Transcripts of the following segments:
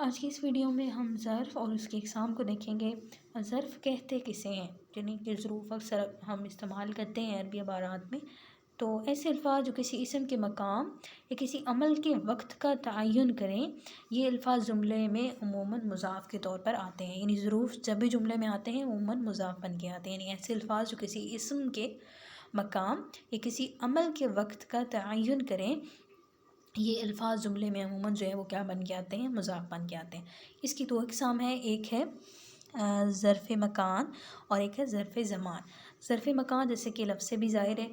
آج کی اس ویڈیو میں ہم ظرف اور اس کی اقسام کو دیکھیں گے۔ ظرف کہتے کسے ہیں، جنہیں کہ ظروف اکثر ہم استعمال کرتے ہیں عربی عبارات میں۔ تو ایسے الفاظ جو کسی اسم کے مقام یا کسی عمل کے وقت کا تعین کریں، یہ الفاظ جملے میں عموماً مضاف کے طور پر آتے ہیں۔ یعنی ظروف جب بھی جملے میں آتے ہیں عموماً مضاف بن کے آتے ہیں، یعنی ایسے الفاظ جو کسی اسم کے مقام یا کسی عمل کے وقت کا تعین کریں، یہ الفاظ جملے میں عموماً جو ہے وہ کیا بن کے آتے ہیں، مضاف بن کے آتے ہیں۔ اس کی دو اقسام ہیں، ایک ہے ظرف مکان اور ایک ہے ظرف زمان۔ ظرف مکان جیسے کہ لفظ سے بھی ظاہر ہے،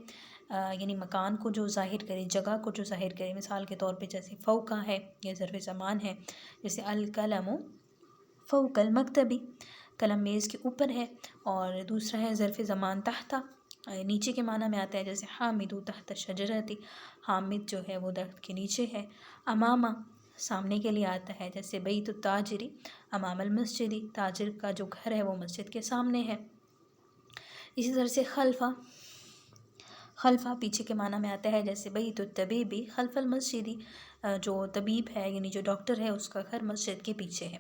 یعنی مکان کو جو ظاہر کرے، جگہ کو جو ظاہر کرے، مثال کے طور پہ جیسے فوقہ ہے، یہ ظرف زمان ہے۔ جیسے القلم فوق المکتب، قلم میز کے اوپر ہے۔ اور دوسرا ہے ظرف زمان تحت، نیچے کے معنی میں آتا ہے، جیسے حامد تحت الشجرۃ، حامد جو ہے وہ درخت کے نیچے ہے۔ امامہ سامنے کے لیے آتا ہے، جیسے بیت التاجر امام المسجد، تاجر کا جو گھر ہے وہ مسجد کے سامنے ہے۔ اسی طرح سے خلفہ، خلفہ پیچھے کے معنی میں آتا ہے، جیسے بیت الطبیب خلف المسجد، جو طبیب ہے یعنی جو ڈاکٹر ہے اس کا گھر مسجد کے پیچھے ہے۔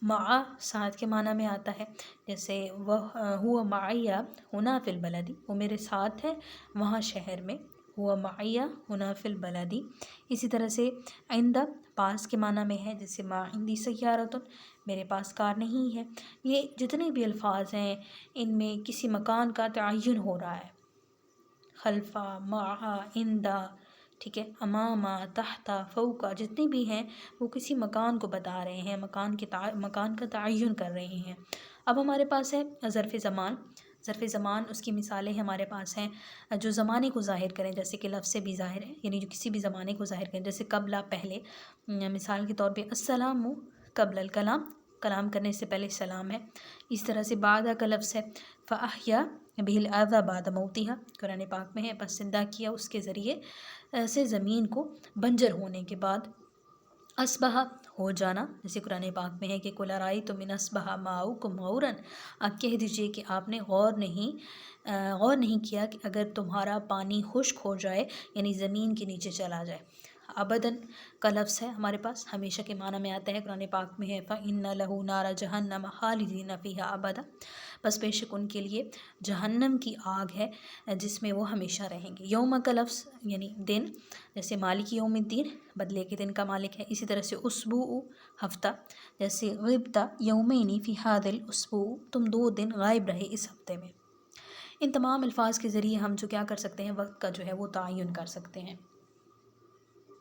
مع ساتھ کے معنی میں آتا ہے، جیسے ہوا معی ہنا فی البلد، وہ میرے ساتھ ہے وہاں شہر میں، ہوا معی ہنا فی البلد۔ اسی طرح سے عند پاس کے معنی میں ہے، جیسے ما عندی سیارۃ، میرے پاس کار نہیں ہے۔ یہ جتنے بھی الفاظ ہیں ان میں کسی مکان کا تعین ہو رہا ہے، خلفہ، مع، عند، ٹھیک ہے، امامہ، تحت، فوقہ، جتنے بھی ہیں وہ کسی مکان کو بتا رہے ہیں، مکان کا تعین کر رہے ہیں۔ اب ہمارے پاس ہے ظرف زمان۔ ظرف زمان اس کی مثالیں ہمارے پاس ہیں جو زمانے کو ظاہر کریں، جیسے کہ لفظ سے بھی ظاہر ہے، یعنی جو کسی بھی زمانے کو ظاہر کریں، جیسے قبلہ پہلے، مثال کے طور پہ السلام قبل الکلام، کلام کرنے سے پہلے سلام ہے۔ اس طرح سے بعد کا لفظ ہے، فاحیا بہ الارض بعد موتہا، قرآن پاک میں ہے، پس زندہ کیا اس کے ذریعے سے زمین کو بنجر ہونے کے بعد۔ اصبح ہو جانا، جیسے قرآن پاک میں ہے کہ قل ارأیتم ان اصبح ماؤکم غورا، آپ کہہ دیجئے کہ آپ نے غور نہیں کیا کہ اگر تمہارا پانی خشک ہو جائے، یعنی زمین کے نیچے چلا جائے۔ ابداً کا لفظ ہے ہمارے پاس، ہمیشہ کے معنی میں آتا ہے، قرآن پاک میں ہے فَإِنَّ لَهُ نَارَ جَهَنَّمَ خَالِدِينَ فِيهَا أَبَدًا، بس بے شک ان کے لیے جہنم کی آگ ہے جس میں وہ ہمیشہ رہیں گے۔ یوم کا لفظ یعنی دن، جیسے مالک یوم الدین، بدلے کے دن کا مالک ہے۔ اسی طرح سے اسبوع ہفتہ، جیسے غبت یومین فی ھذا الاسبوع، تم 2 دن غائب رہے اس ہفتے میں۔ ان تمام الفاظ کے ذریعے ہم جو کیا کر سکتے ہیں، وقت کا جو ہے وہ تعین کر سکتے ہیں۔